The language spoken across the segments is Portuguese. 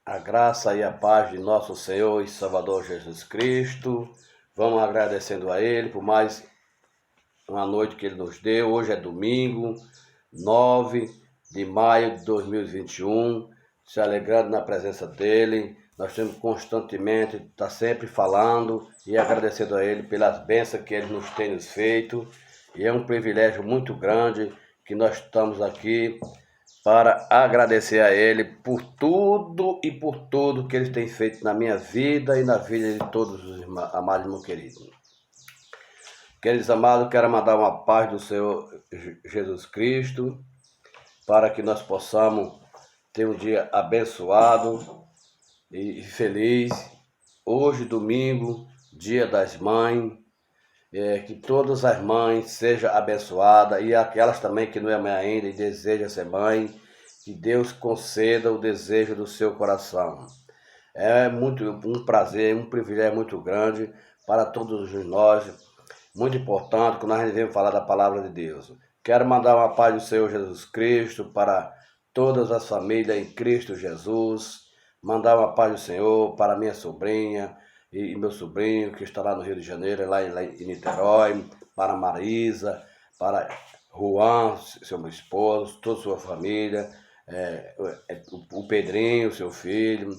A graça e a paz de nosso Senhor e Salvador Jesus Cristo. Vamos agradecendo a Ele por mais uma noite que Ele nos deu. Hoje é domingo, 9 de maio de 2021. Se alegrando na presença dEle. Nós temos constantemente, está sempre falando e agradecendo a Ele pelas bênçãos que Ele nos tem nos feito. E é um privilégio muito grande que nós estamos aqui para agradecer a Ele por tudo e por tudo que Ele tem feito na minha vida e na vida de todos os amados, meu querido. Queridos amados, quero mandar uma paz do Senhor Jesus Cristo, para que nós possamos ter um dia abençoado e feliz. Hoje, domingo, dia das mães, que todas as mães sejam abençoadas e aquelas também que não é mãe ainda e desejam ser mãe, que Deus conceda o desejo do seu coração. É muito um prazer, um privilégio muito grande para todos nós, muito importante quando nós devemos falar da palavra de Deus. Quero mandar uma paz do Senhor Jesus Cristo para todas as famílias em Cristo Jesus, mandar uma paz do Senhor para minha sobrinha e meu sobrinho que está lá no Rio de Janeiro, lá em Niterói, para Marisa, para Juan, seu meu esposo, toda a sua família, o Pedrinho, seu filho.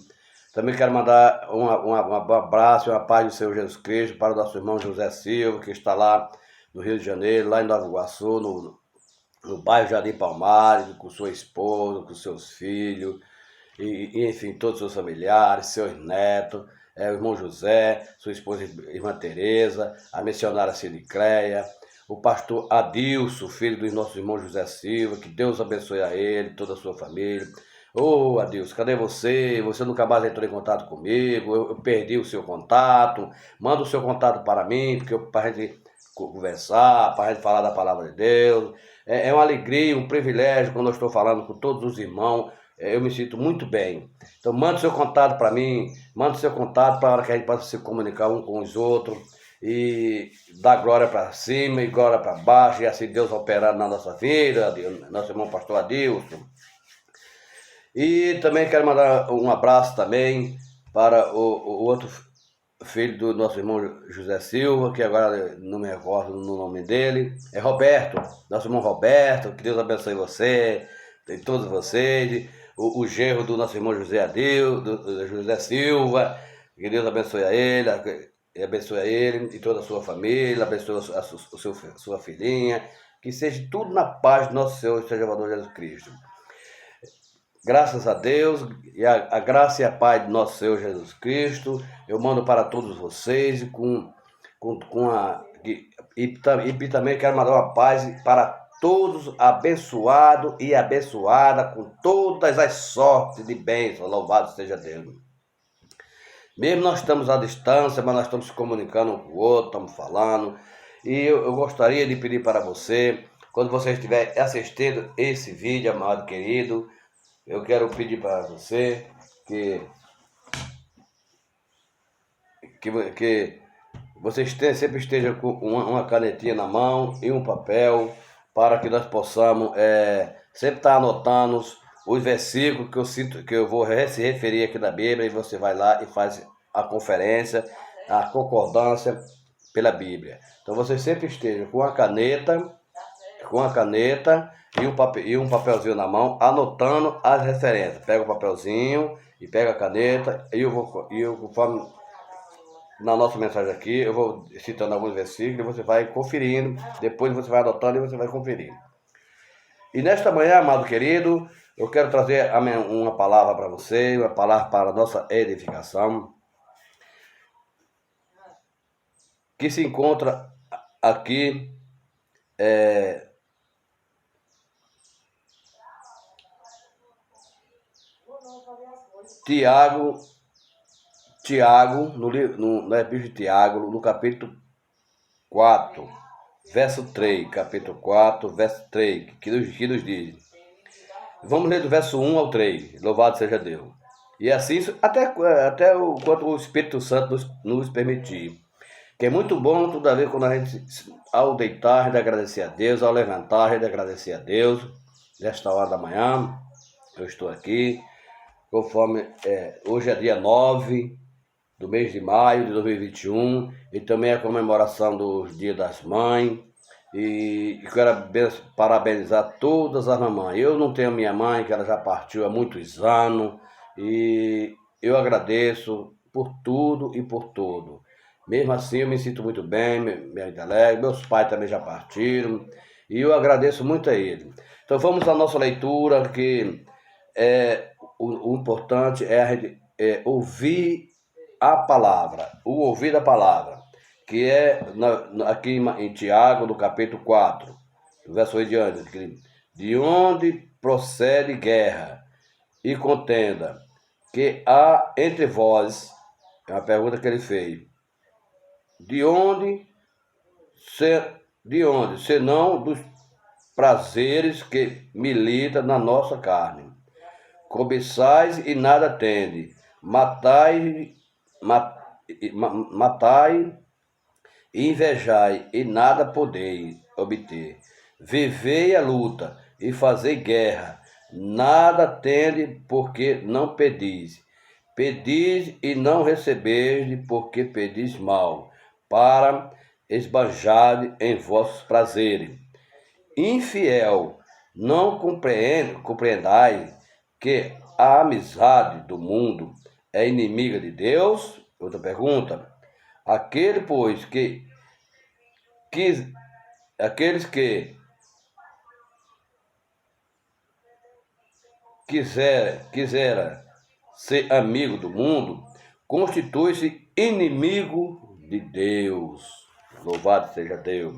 Também quero mandar um abraço e uma paz do Senhor Jesus Cristo para o nosso irmão José Silva, que está lá no Rio de Janeiro, lá em Nova Iguaçu, no bairro Jardim Palmares, com sua esposa, com seus filhos, e enfim, todos os seus familiares, seus netos, o irmão José, sua esposa irmã Tereza, a missionária Silicleia, o pastor Adilson, filho do nosso irmão José Silva, que Deus abençoe a ele, toda a sua família. Ô Adilson, cadê você? Você nunca mais entrou em contato comigo, eu perdi o seu contato, manda o seu contato para mim, para a gente conversar, para a gente falar da palavra de Deus. É uma alegria, um privilégio quando eu estou falando com todos os irmãos. Eu me sinto muito bem. Então manda o seu contato para mim, manda o seu contato para que a gente possa se comunicar um com os outros e dar glória para cima e glória para baixo, e assim Deus operando na nossa vida, nosso irmão pastor Adilson. E também quero mandar um abraço também para o outro filho do nosso irmão José Silva, que agora não me recordo no nome dele, é Roberto, nosso irmão Roberto, que Deus abençoe você, e todos vocês, o genro do nosso irmão José José Silva, que Deus abençoe a ele e toda a sua família, abençoe sua filhinha, que seja tudo na paz do nosso Senhor e Salvador Jesus Cristo. Graças a Deus, e a graça e a paz do nosso Senhor Jesus Cristo, eu mando para todos vocês e também quero mandar uma paz para todos, abençoado e abençoada com todas as sortes de bênçãos, louvado seja Deus. Mesmo nós estamos à distância, mas nós estamos se comunicando um com o outro, estamos falando, e eu gostaria de pedir para você, quando você estiver assistindo esse vídeo, amado querido, eu quero pedir para você que você sempre esteja com uma canetinha na mão e um papel, para que nós possamos sempre estar anotando os versículos que eu vou se referir aqui na Bíblia, e você vai lá e faz a conferência, a concordância pela Bíblia. Então você sempre esteja com a caneta e um papelzinho na mão, anotando as referências. Pega o papelzinho e pega a caneta, e conforme na nossa mensagem aqui, eu vou citando alguns versículos, e você vai conferindo, depois você vai anotando e você vai conferindo. E nesta manhã, amado querido, eu quero trazer uma palavra para você, uma palavra para a nossa edificação, que se encontra aqui Tiago, na Epístola de Tiago, no capítulo 4, verso 3, capítulo 4, verso 3, que nos diz. Vamos ler do verso 1 ao 3, louvado seja Deus. E assim, até o quanto o Espírito Santo nos permitir. Que é muito bom, toda vez quando a gente, ao deitar, a gente agradecer a Deus, ao levantar, a gente agradecer a Deus. Nesta hora da manhã, eu estou aqui, conforme hoje é dia 9 do mês de maio de 2021, e também a comemoração do Dia das Mães. E quero parabenizar todas as mamães. Eu não tenho minha mãe, que ela já partiu há muitos anos, e eu agradeço por tudo e por tudo. Mesmo assim, eu me sinto muito bem, me alegre. Meus pais também já partiram, e eu agradeço muito a eles. Então vamos à nossa leitura, que o importante é a gente ouvir a palavra, o ouvir da palavra, que é aqui em Tiago, no capítulo 4, verso 8 diante, de onde procede guerra e contenda, que há entre vós, é uma pergunta que ele fez, de onde, senão dos prazeres que militam na nossa carne. Cobiçais e nada tende, matai e invejai e nada podeis obter. Vivei a luta e fazei guerra, nada tende porque não pedis. Pedis e não recebeis porque pedis mal, para esbanjar em vossos prazeres. Infiel, não compreendais que a amizade do mundo é inimiga de Deus? Outra pergunta. Aqueles que quiser ser amigo do mundo, constitui-se inimigo de Deus. Louvado seja Deus.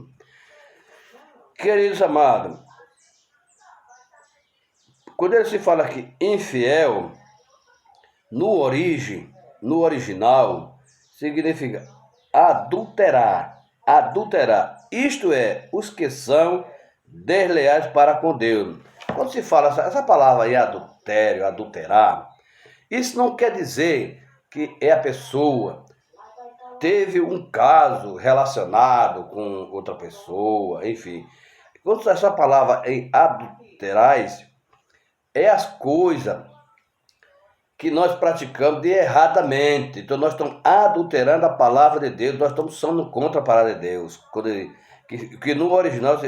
Queridos amados, quando ele se fala aqui infiel, no original, significa adulterar. Isto é, os que são desleais para com Deus. Quando se fala essa palavra aí, adultério, adulterar, isso não quer dizer que a pessoa teve um caso relacionado com outra pessoa, enfim. Quando essa palavra em adulterais, é as coisas que nós praticamos de erradamente. Então nós estamos adulterando a palavra de Deus, nós estamos sendo contra a palavra de Deus. Que no original,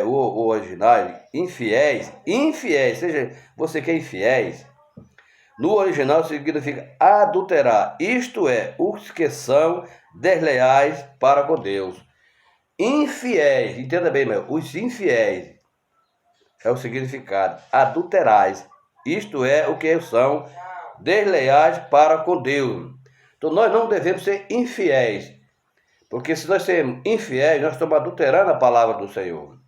o original, infiéis, seja você que é infiéis, no original significa adulterar, isto é, os que são desleais para com Deus. Infiéis, entenda bem, os infiéis é o significado, adulterais, isto é, o que são desleais para com Deus. Então nós não devemos ser infiéis, porque se nós sermos infiéis, nós estamos adulterando a palavra do Senhor.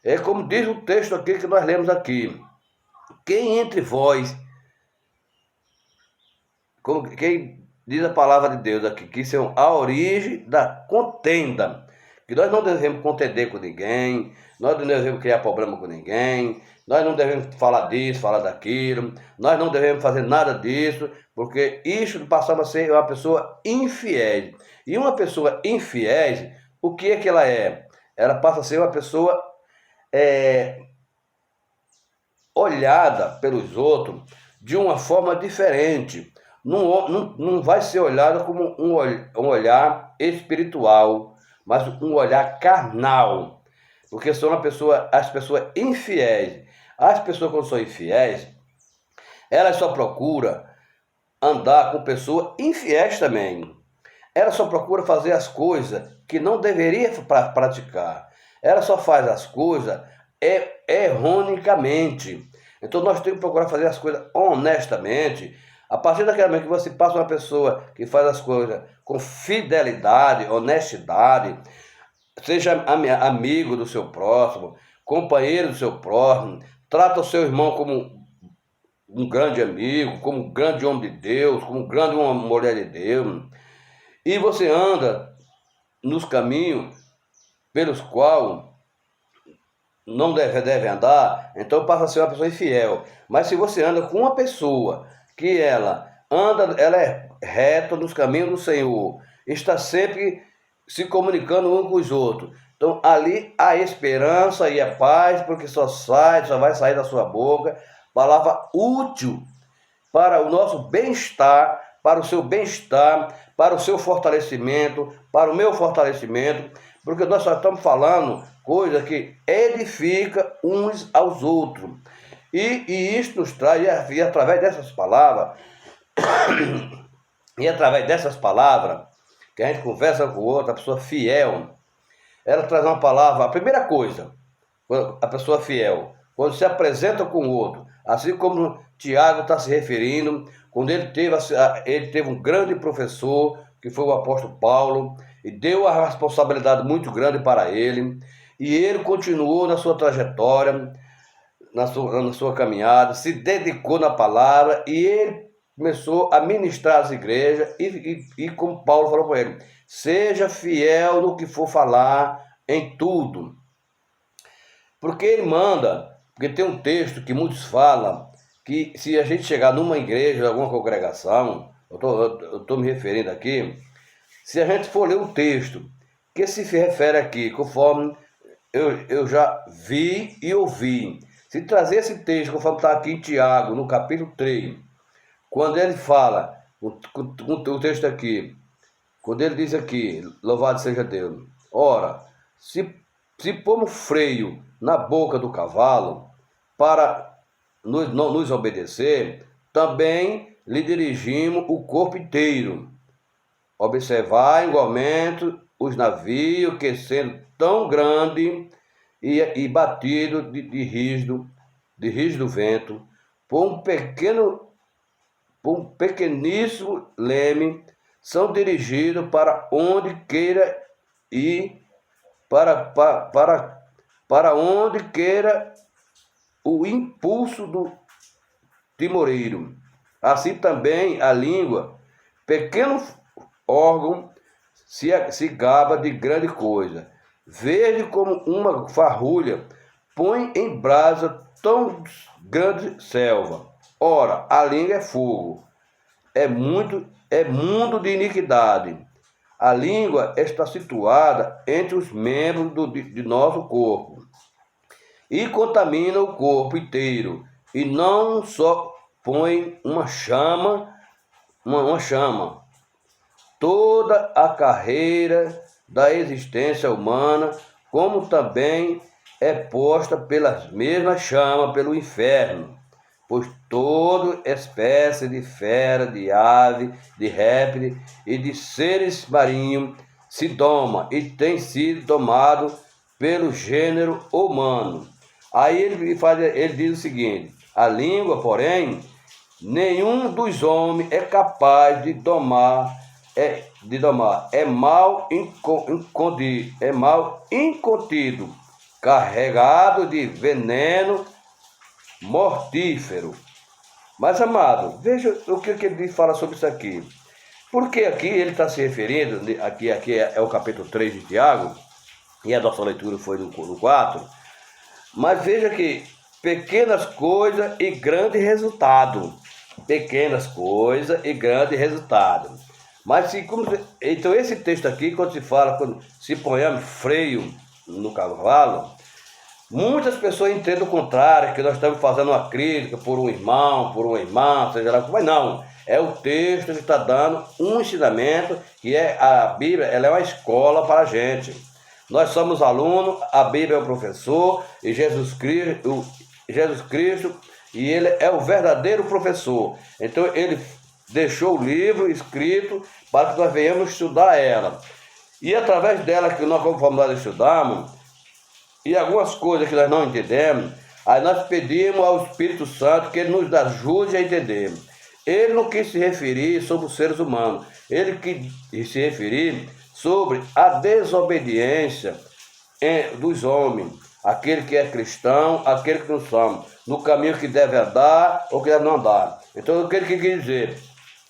É como diz o texto aqui que nós lemos aqui. Quem entre vós, quem diz a palavra de Deus aqui, que são a origem da contenda, que nós não devemos contender com ninguém, nós não devemos criar problema com ninguém, nós não devemos falar disso, falar daquilo, nós não devemos fazer nada disso, porque isso passava a ser uma pessoa infiel. E uma pessoa infiel, o que é que ela é? Ela passa a ser uma pessoa olhada pelos outros de uma forma diferente. Não vai ser olhada como um olhar espiritual, mas um olhar carnal. Porque são as pessoas infiéis. As pessoas, quando são infiéis, elas só procuram andar com pessoas infiéis também. Ela só procura fazer as coisas que não deveria praticar. Ela só faz as coisas erroneamente. Então nós temos que procurar fazer as coisas honestamente. A partir daquele momento que você passa uma pessoa que faz as coisas com fidelidade, honestidade, seja amigo do seu próximo, companheiro do seu próximo, trata o seu irmão como um grande amigo, como um grande homem de Deus, como um grande mulher de Deus, e você anda nos caminhos pelos quais não deve andar, então passa a ser uma pessoa infiel. Mas se você anda com uma pessoa que ela é reta nos caminhos do Senhor, está sempre se comunicando um com os outros, então ali há esperança e a paz, porque só vai sair da sua boca palavra útil para o nosso bem-estar, para o seu bem-estar, para o seu fortalecimento, para o meu fortalecimento, porque nós só estamos falando coisa que edifica uns aos outros. E isso nos traz, e através dessas palavras, que a gente conversa com o outro, a pessoa fiel, ela traz uma palavra, a primeira coisa, a pessoa fiel, quando se apresenta com o outro, assim como Tiago está se referindo, quando ele teve um grande professor, que foi o apóstolo Paulo, e deu uma responsabilidade muito grande para ele, e ele continuou na sua trajetória, na sua caminhada, se dedicou na palavra, e ele começou a ministrar às igrejas, e como Paulo falou para ele, seja fiel no que for falar em tudo. Porque ele manda, porque tem um texto que muitos falam, que se a gente chegar numa igreja, alguma congregação, eu estou me referindo aqui, se a gente for ler o texto, que se refere aqui, conforme eu já vi e ouvi, se trazer esse texto, conforme está aqui em Tiago, no capítulo 3, quando ele fala, o texto aqui, quando ele diz aqui, louvado seja Deus, ora, se pomos freio na boca do cavalo para nos obedecer, também lhe dirigimos o corpo inteiro. Observar igualmente os navios que, sendo tão grande e batido de rígido vento, por um pequeníssimo leme, são dirigidos para onde queira ir, para onde queira o impulso do timoreiro. Assim também a língua, pequeno órgão, se gaba de grande coisa. Verde como uma farrulha, põe em brasa tão grande selva. Ora, a língua é fogo, é mundo de iniquidade. A língua está situada entre os membros de nosso corpo e contamina o corpo inteiro, e não só põe uma chama, toda a carreira da existência humana, como também é posta pelas mesmas chamas pelo inferno, pois toda espécie de fera, de ave, de réptil e de seres marinhos se doma e tem sido domado pelo gênero humano. Aí ele diz o seguinte, a língua, porém, nenhum dos homens é capaz de domar, é mal incontido, carregado de veneno mortífero. Mas, amado, veja o que ele fala sobre isso aqui. Porque aqui ele está se referindo, aqui é o capítulo 3 de Tiago, e a nossa leitura foi no 4, mas veja que pequenas coisas e grande resultado. Pequenas coisas e grande resultado. Mas então esse texto aqui, quando se fala, quando se ponhamos freio no cavalo, muitas pessoas entendem o contrário, que nós estamos fazendo uma crítica por um irmão, por uma irmã, seja lá como, mas não. É o texto que está dando um ensinamento, que é a Bíblia, ela é uma escola para a gente. Nós somos alunos, a Bíblia é o professor, e Jesus Cristo, e ele é o verdadeiro professor. Então ele deixou o livro escrito para que nós venhamos estudar ela. E através dela, que conforme nós estudamos, e algumas coisas que nós não entendemos, aí nós pedimos ao Espírito Santo que ele nos ajude a entender. Ele não quis se referir sobre os seres humanos, ele quis se referir sobre a desobediência dos homens, aquele que é cristão, aquele que não são, no caminho que deve andar ou que deve não andar. Então, o que ele quer dizer?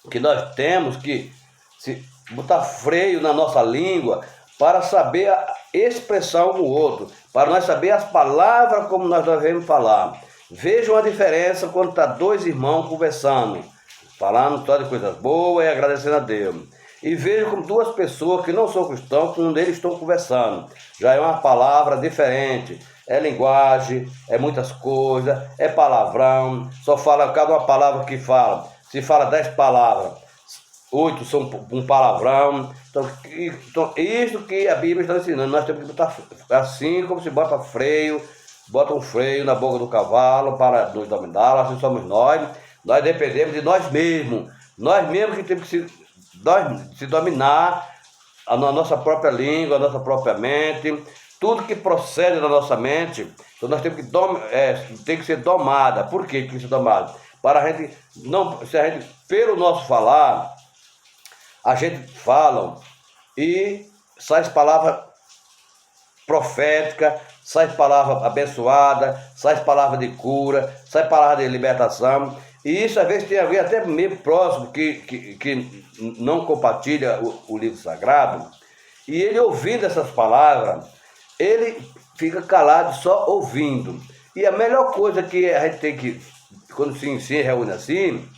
Que nós temos que botar freio na nossa língua para saber expressar um o outro, para nós saber as palavras como nós devemos falar. Vejam a diferença quando está dois irmãos conversando, falando só de coisas boas e agradecendo a Deus. E vejam como duas pessoas que não são cristãos, com um deles estão conversando. Já é uma palavra diferente, é linguagem, é muitas coisas, é palavrão, só fala cada uma palavra que fala. Se fala 10 palavras, 8 são um palavrão. Então isso que a Bíblia está ensinando, nós temos que botar assim como se bota um freio na boca do cavalo para nos dominar, assim somos nós dependemos de nós mesmos que temos que se dominar a nossa própria língua, a nossa própria mente, tudo que procede da nossa mente, então nós temos que tem que ser domada. Por que tem que ser domada? Para a gente não, se a gente, pelo nosso falar, a gente fala e sai palavras proféticas, sai palavra abençoada, sai palavra de cura, sai palavra de libertação. E isso às vezes tem alguém até meio próximo que não compartilha o livro sagrado, e ele ouvindo essas palavras, ele fica calado só ouvindo. E a melhor coisa que a gente tem que, quando se reúne assim,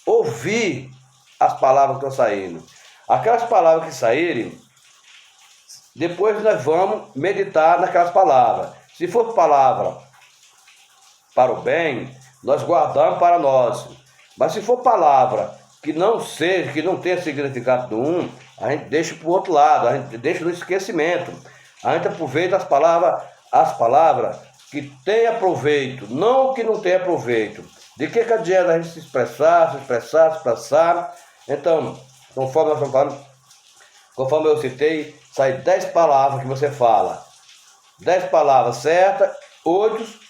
ouvir as palavras que estão saindo. Aquelas palavras que saírem, depois nós vamos meditar naquelas palavras. Se for palavra para o bem, nós guardamos para nós. Mas se for palavra que não seja, que não tenha significado nenhum, a gente deixa para o outro lado, a gente deixa no esquecimento. A gente aproveita as palavras que tenha proveito, não que não tenha proveito. De que adianta a gente se expressar. Então, conforme nós estamos falando, conforme eu citei, sai 10 palavras que você fala. 10 palavras certas, 8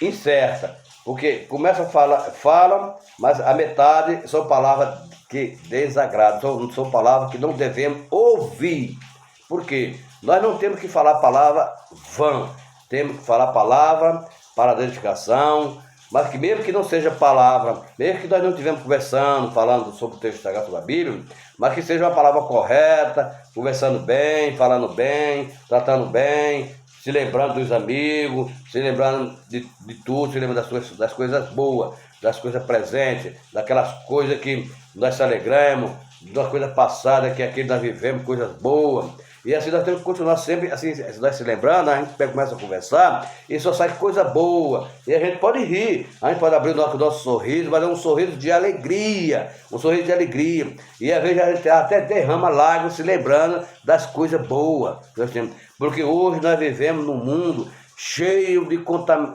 incerta, porque começa a falam, mas a metade são palavras que desagradam, são palavras que não devemos ouvir. Por quê? Nós não temos que falar palavra vã, temos que falar palavra para a edificação, mas que mesmo que não seja palavra, mesmo que nós não estivermos conversando, falando sobre o texto sagrado da Bíblia, mas que seja uma palavra correta, conversando bem, falando bem, tratando bem, se lembrando dos amigos, se lembrando de tudo, se lembrando das coisas boas, das coisas presentes, daquelas coisas que nós se alegramos, das coisas passadas que aqui nós vivemos, coisas boas. E assim nós temos que continuar sempre, assim, nós se lembrando, a gente começa a conversar e só sai coisa boa. E a gente pode rir, a gente pode abrir o nosso sorriso, mas é um sorriso de alegria, E às vezes a gente até derrama lágrimas se lembrando das coisas boas. Porque hoje nós vivemos num mundo cheio de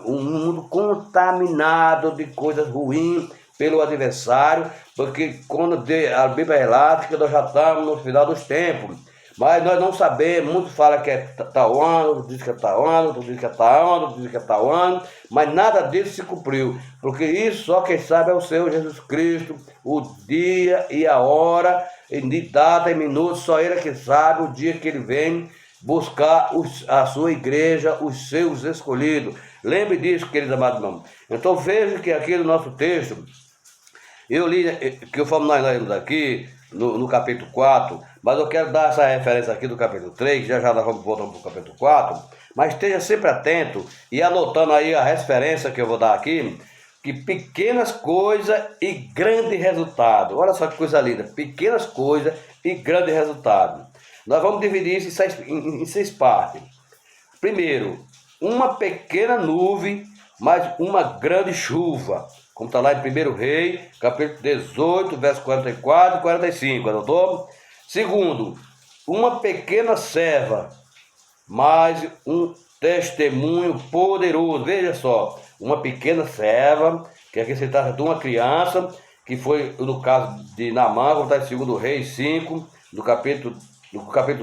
um mundo contaminado de coisas ruins pelo adversário, porque quando a Bíblia relata que nós já estamos no final dos tempos. Mas nós não sabemos, muitos falam que é tal ano, outros dizem que é tal ano, outros dizem que é tal ano, outros dizem que é tal ano, mas nada disso se cumpriu, porque isso só quem sabe é o Senhor Jesus Cristo, o dia e a hora, de data e minuto, só Ele é que sabe o dia que Ele vem buscar a sua igreja, os seus escolhidos. Lembre disso, queridos amados irmãos. Então veja que aqui no nosso texto, eu li, que eu falo nós lemos aqui, no capítulo 4, mas eu quero dar essa referência aqui do capítulo 3, já nós vamos voltar para o capítulo 4, mas esteja sempre atento e anotando aí a referência que eu vou dar aqui, que pequenas coisas e grande resultado. Olha só que coisa linda, pequenas coisas e grande resultado. Nós vamos dividir isso em 6 partes. Primeiro, uma pequena nuvem, mas uma grande chuva. Como está lá em 1 Rei, capítulo 18, verso 44 e 45, anotou? Segundo, uma pequena serva, mas um testemunho poderoso. Veja só, uma pequena serva, que aqui se trata de uma criança, que foi no caso de Naamã, como está em 2 Reis 5, no capítulo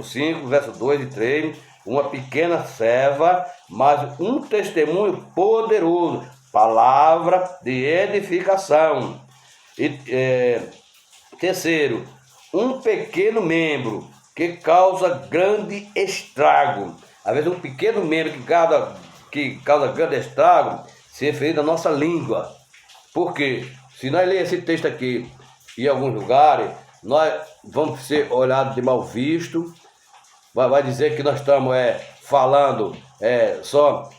5, verso 2 e 3, uma pequena serva, mas um testemunho poderoso. Palavra de edificação. E terceiro, um pequeno membro que causa grande estrago. Às vezes um pequeno membro que causa grande estrago se refere à nossa língua. Porque se nós lermos esse texto aqui em alguns lugares, nós vamos ser olhados de mal visto. Vai dizer que nós estamos falando só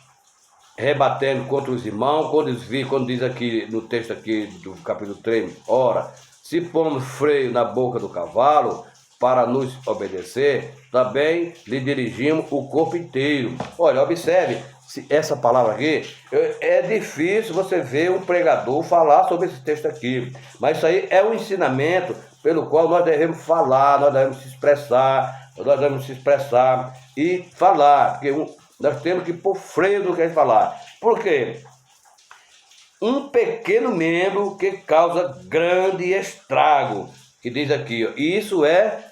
rebatendo contra os irmãos, quando diz aqui no texto aqui do capítulo 3, ora, se pomos freio na boca do cavalo, para nos obedecer, também lhe dirigimos o corpo inteiro. Olha, observe, essa palavra aqui, é difícil você ver um pregador falar sobre esse texto aqui, mas isso aí é um ensinamento pelo qual nós devemos falar, nós devemos se expressar e falar, porque nós temos que pôr freio no que a gente falar. Por quê? Um pequeno membro que causa grande estrago, que diz aqui, ó, e isso é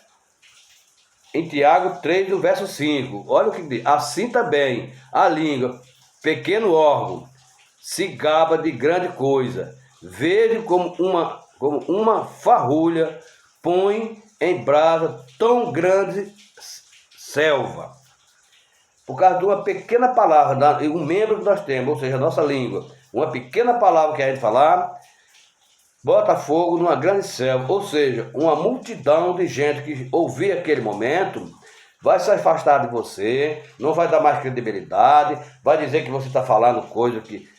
em Tiago 3, do verso 5. Olha o que diz. Assim também a língua, pequeno órgão, se gaba de grande coisa. Veja como uma farrulha põe em brasa tão grande selva. Por causa de uma pequena palavra, um membro que nós temos, ou seja, a nossa língua, uma pequena palavra que a gente falar, bota fogo numa grande selva, ou seja, uma multidão de gente que ouvir aquele momento vai se afastar de você, não vai dar mais credibilidade, vai dizer que você está falando coisa que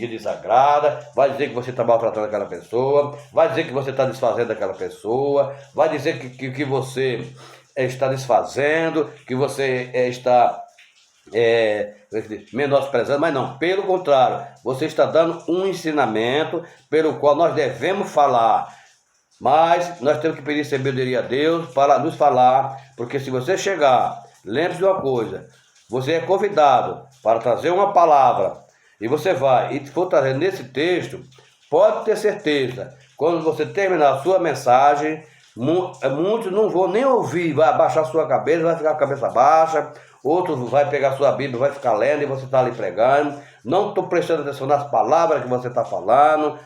desagrada, vai dizer que você está maltratando aquela pessoa, vai dizer que você está desfazendo aquela pessoa, vai dizer que você está desfazendo, que você está menosprezando, mas não, pelo contrário, você está dando um ensinamento pelo qual nós devemos falar, mas nós temos que pedir sabedoria a Deus para nos falar, porque se você chegar, lembre-se de uma coisa, você é convidado para trazer uma palavra, e você vai, e for trazer nesse texto, pode ter certeza, quando você terminar a sua mensagem, muitos não vão nem ouvir, vai abaixar a sua cabeça, vai ficar com a cabeça baixa, outro vai pegar a sua Bíblia, vai ficar lendo e você está ali pregando. Não estou prestando atenção nas palavras que você está falando,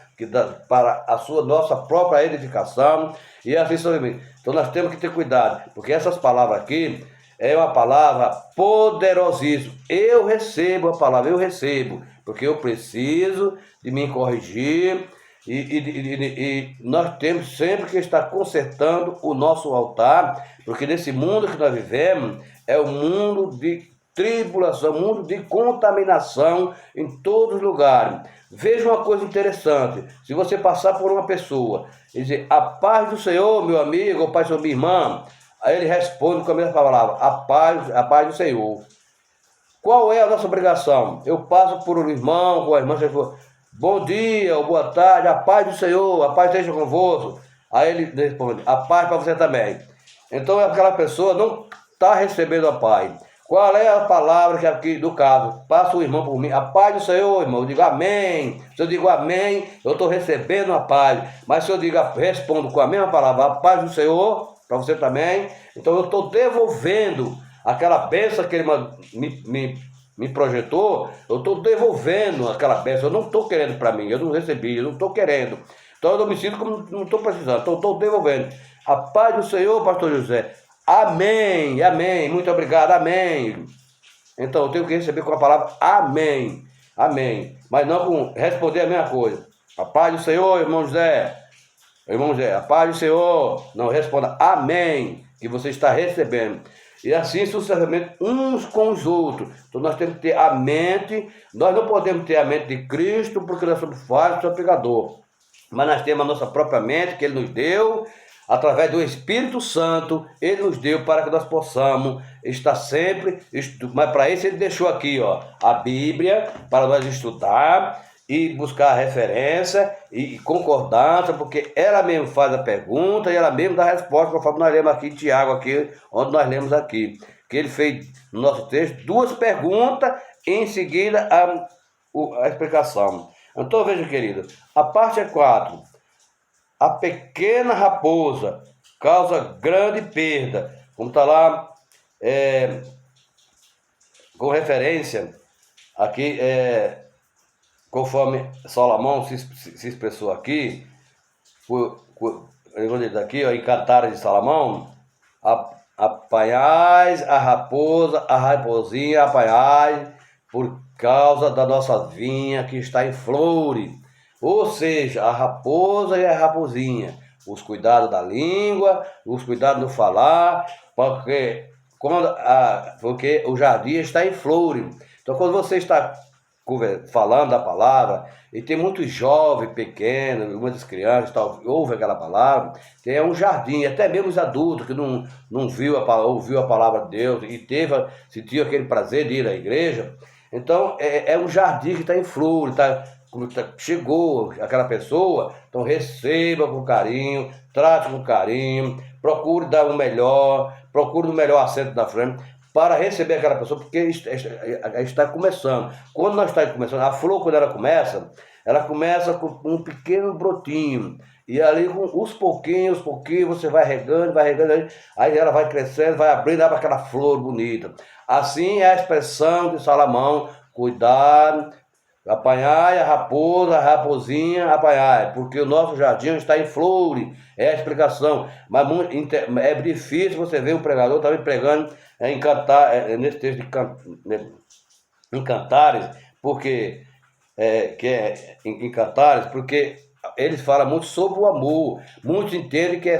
para a nossa própria edificação. E assim sobre. Então nós temos que ter cuidado, porque essas palavras aqui é uma palavra poderosíssima. Eu recebo a palavra, eu recebo, porque eu preciso de me corrigir. E nós temos sempre que estar consertando o nosso altar, porque nesse mundo que nós vivemos é um mundo de tribulação, um mundo de contaminação em todos os lugares. Veja uma coisa interessante, se você passar por uma pessoa e dizer, a paz do Senhor, meu amigo, ou paz do minha irmã, aí ele responde com a mesma palavra, a paz do Senhor. Qual é a nossa obrigação? Eu passo por um irmão, com a irmã, bom dia, ou boa tarde, a paz do Senhor, a paz esteja convosco. Aí ele responde, a paz para você também. Então aquela pessoa não está recebendo a paz. Qual é a palavra que aqui do caso? Passa o irmão por mim, a paz do Senhor, irmão. Eu digo amém. Se eu digo amém, eu estou recebendo a paz. Mas se eu respondo com a mesma palavra, a paz do Senhor, para você também, então eu estou devolvendo aquela bênção que ele me projetou, eu estou devolvendo aquela bênção, eu não estou querendo para mim, eu não recebi, eu não estou querendo. Então eu não me sinto como não estou precisando, então eu estou devolvendo. A paz do Senhor, pastor José. Amém, amém, muito obrigado, amém. Então eu tenho que receber com a palavra amém, amém. Mas não com responder a mesma coisa. A paz do Senhor, irmão José. Irmão José, a paz do Senhor. Não responda amém, que você está recebendo. E assim sucessivamente uns com os outros. Então nós temos que ter a mente, nós não podemos ter a mente de Cristo, porque nós somos falhos, somos pecadores. Mas nós temos a nossa própria mente, que Ele nos deu, através do Espírito Santo, Ele nos deu para que nós possamos estar sempre, mas para isso Ele deixou aqui, ó, a Bíblia, para nós estudar e buscar referência e concordância, porque ela mesmo faz a pergunta e ela mesmo dá a resposta, conforme nós lemos aqui em Tiago, aqui, onde nós lemos aqui, que ele fez no nosso texto 2 perguntas e em seguida a explicação. Então veja, querido, a parte 4, a pequena raposa causa grande perda, como está lá, com referência, aqui, conforme Salomão se expressou aqui, aqui ó, em Cantares de Salomão, apanhais a raposinha apanhais por causa da nossa vinha que está em flores. Ou seja, a raposa e a raposinha, os cuidados da língua, os cuidados no falar, porque o jardim está em flores. Então quando você está falando da palavra, e tem muitos jovens, pequenos, muitas crianças, ouvem aquela palavra, que é um jardim, até mesmo os adultos que não ouviu a palavra de Deus e sentiu aquele prazer de ir à igreja. Então é um jardim que está em flor, chegou aquela pessoa, então receba com carinho, trate com carinho, procure dar o melhor, procure o melhor assento na frente, para receber aquela pessoa, porque está começando. Quando nós estamos começando, a flor, quando ela começa com um pequeno brotinho, e ali com os pouquinhos, você vai regando, aí ela vai crescendo, vai abrindo, abre aquela flor bonita. Assim é a expressão de Salomão: cuidado, apanhai a raposa, a raposinha, apanhai, porque o nosso jardim está em flor. É a explicação, mas é difícil você ver um pregador também pregando nesse texto em Cantares, porque em Cantares, porque eles falam muito sobre o amor. Muitos entendem que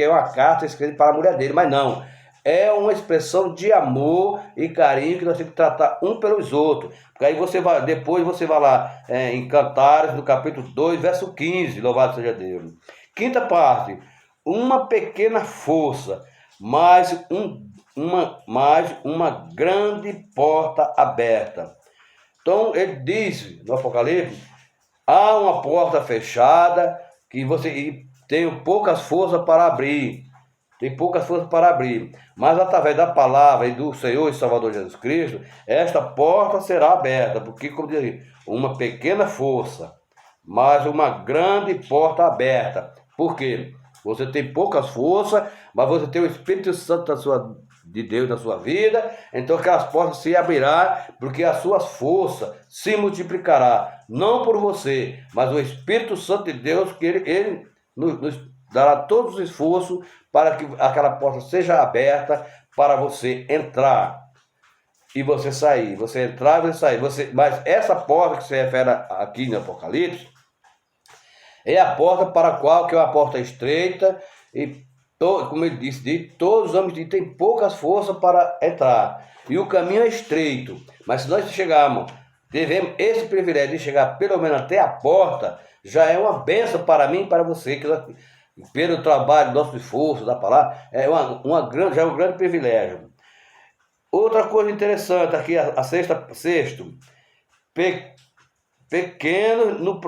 é uma carta escrita para a mulher dele, mas não. É uma expressão de amor e carinho que nós temos que tratar um pelos outros. Porque aí depois você vai lá em Cantares, no capítulo 2, verso 15, louvado seja Deus. Quinta parte: uma pequena força, mas uma grande porta aberta. Então ele diz no Apocalipse: há uma porta fechada que você tem poucas forças para abrir. Mas através da palavra e do Senhor e Salvador Jesus Cristo, esta porta será aberta, porque, como diz, uma pequena força, mas uma grande porta aberta. Por quê? Você tem poucas forças, mas você tem o Espírito Santo de Deus na sua vida, então aquelas portas se abrirão, porque as suas forças se multiplicarão, não por você, mas o Espírito Santo de Deus, que ele nos dará todos os esforços para que aquela porta seja aberta para você entrar e você sair. Você entrar e você sair. Mas essa porta que se refere aqui no Apocalipse é a porta para a qual, que é uma porta estreita, e como ele disse, todos os homens têm poucas forças para entrar. E o caminho é estreito. Mas se nós tivemos esse privilégio de chegar pelo menos até a porta, já é uma bênção para mim e para você, que pelo trabalho, nosso esforço da palavra, já é um grande privilégio. Outra coisa interessante aqui, sexto, pequeno no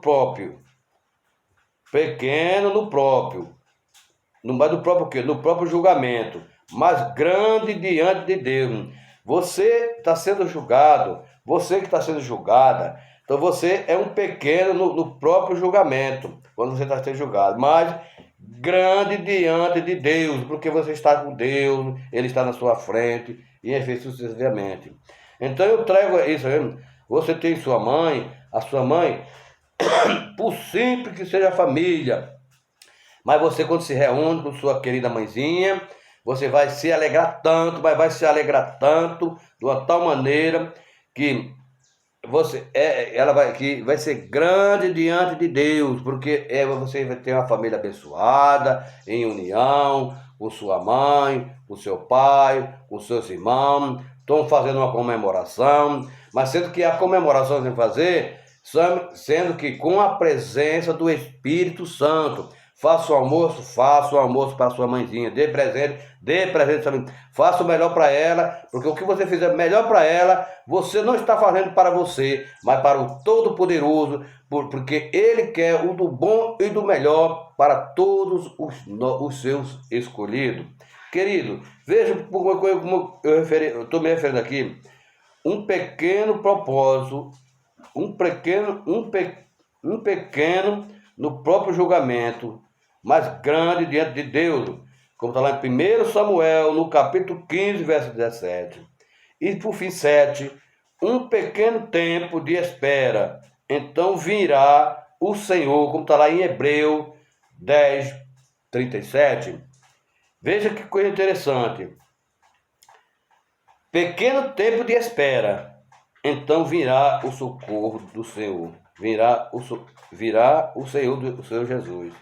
próprio. Pequeno no próprio. Mas no próprio quê? No próprio julgamento. Mas grande diante de Deus. Você está sendo julgado. Você que está sendo julgada. Então você é um pequeno no próprio julgamento. Quando você está sendo julgado. Mas grande diante de Deus. Porque você está com Deus. Ele está na sua frente. E é feito sucessivamente. Então eu trago isso. Você tem sua mãe. A sua mãe, por simples que seja a família, mas você, quando se reúne com sua querida mãezinha, você vai se alegrar tanto, mas vai se alegrar tanto, de uma tal maneira que que vai ser grande diante de Deus, porque você vai ter uma família abençoada, em união, com sua mãe, com seu pai, com seus irmãos, estão fazendo uma comemoração, mas sendo que a comemoração tem que fazer, sendo que com a presença do Espírito Santo. Faça o almoço para sua mãezinha, dê presente também, faça o melhor para ela, porque o que você fizer melhor para ela, você não está fazendo para você, mas para o Todo-Poderoso, porque Ele quer o do bom e do melhor para todos os seus escolhidos. Querido, veja como eu estou me referindo aqui, um pequeno propósito, um pequeno no próprio julgamento, mas grande diante de Deus, como está lá em 1 Samuel, no capítulo 15, verso 17. E por fim, 7, um pequeno tempo de espera, então virá o Senhor, como está lá em Hebreu 10, 37. Veja que coisa interessante. Pequeno tempo de espera, então virá o socorro do Senhor. Virá o Senhor, o Senhor Jesus.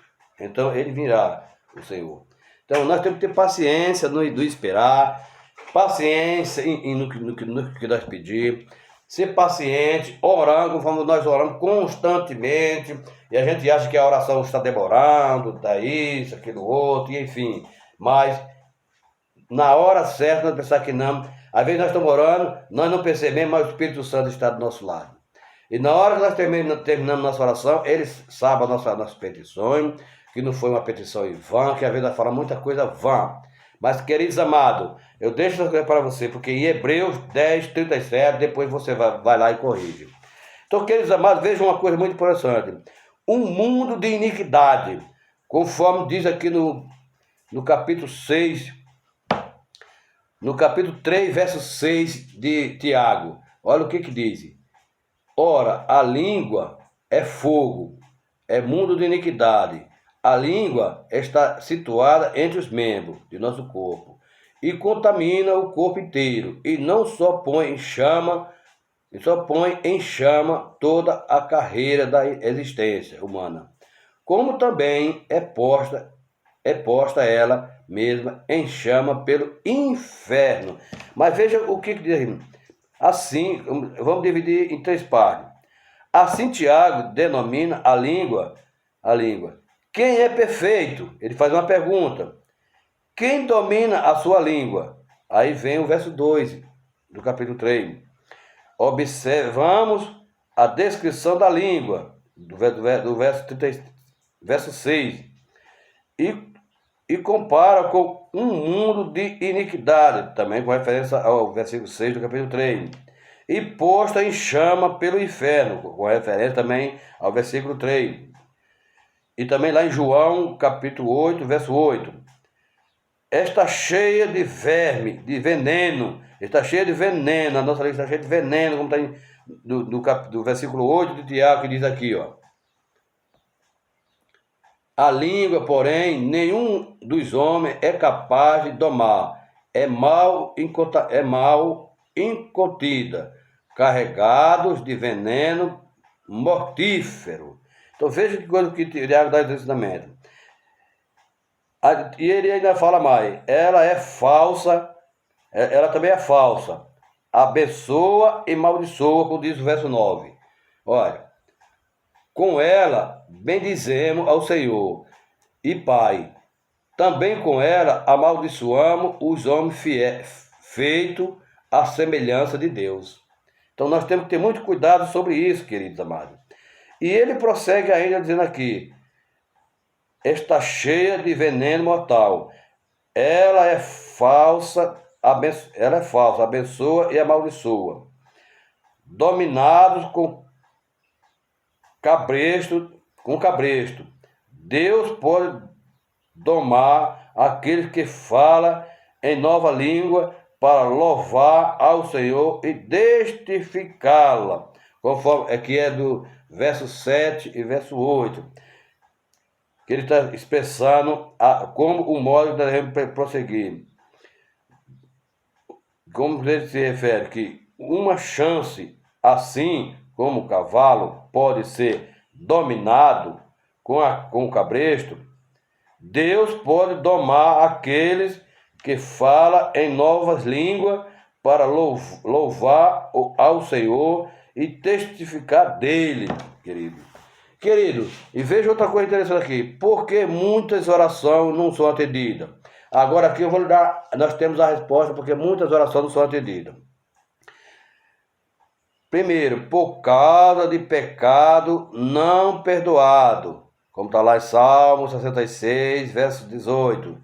Então ele virá, o Senhor. Então nós temos que ter paciência no esperar, paciência no que nós pedimos, ser paciente, orando, conforme nós oramos constantemente, e a gente acha que a oração está demorando, está isso, aquilo outro, e enfim, mas na hora certa nós pensar que não, às vezes nós estamos orando, nós não percebemos, mas o Espírito Santo está do nosso lado. E na hora que nós terminamos nossa oração, Ele sabe as nossas petições, que não foi uma petição em vão, que às vezes nós falamos muita coisa vã. Mas, queridos amados, eu deixo essa coisa para você, porque em Hebreus 10, 37, depois você vai lá e corrige. Então, queridos amados, vejam uma coisa muito interessante. Um mundo de iniquidade, conforme diz aqui no capítulo 6, no capítulo 3, verso 6 de Tiago. Olha o que diz. Ora, a língua é fogo, é mundo de iniquidade. A língua está situada entre os membros de nosso corpo e contamina o corpo inteiro, e não só põe em chama, toda a carreira da existência humana, como também é posta ela mesma em chama pelo inferno. Mas veja o que diz. Assim, vamos dividir em 3 partes. Assim Tiago denomina a língua. Quem é perfeito? Ele faz uma pergunta. Quem domina a sua língua? Aí vem o verso 2 do capítulo 3. Observamos a descrição da língua, do verso 6. E compara com um mundo de iniquidade, também com referência ao versículo 6 do capítulo 3. E posta em chama pelo inferno, com referência também ao versículo 3. E também lá em João, capítulo 8, verso 8. Está cheia de verme, de veneno. Está cheia de veneno. A nossa lei está cheia de veneno, como está do versículo 8 de Tiago, que diz aqui, ó. A língua, porém, nenhum dos homens é capaz de domar. É mal incontida, carregados de veneno mortífero. Então veja que coisa que Tiago dá de ensinamento. E ele ainda fala mais. Ela é falsa, ela também é falsa. Abençoa e maldiçoa, como diz o verso 9. Olha. Com ela bendizemos ao Senhor e Pai. Também com ela amaldiçoamos os homens fiéis, feitos à semelhança de Deus. Então nós temos que ter muito cuidado sobre isso, queridos amados. E ele prossegue ainda dizendo aqui: está cheia de veneno mortal. Ela é falsa, abençoa e amaldiçoa. Dominados com cabresto. Deus pode domar aquele que fala em nova língua para louvar ao Senhor e testificá-la, conforme aqui é do verso 7 e verso 8, que ele está expressando como o modo que devemos prosseguir. Como ele se refere que uma chance assim como o cavalo pode ser dominado com o cabresto, Deus pode domar aqueles que falam em novas línguas para louvar ao Senhor e testificar dele, querido. Querido, e veja outra coisa interessante aqui. Porque muitas orações não são atendidas? Agora aqui nós temos a resposta porque muitas orações não são atendidas. Primeiro, por causa de pecado não perdoado, como está lá em Salmo 66, verso 18.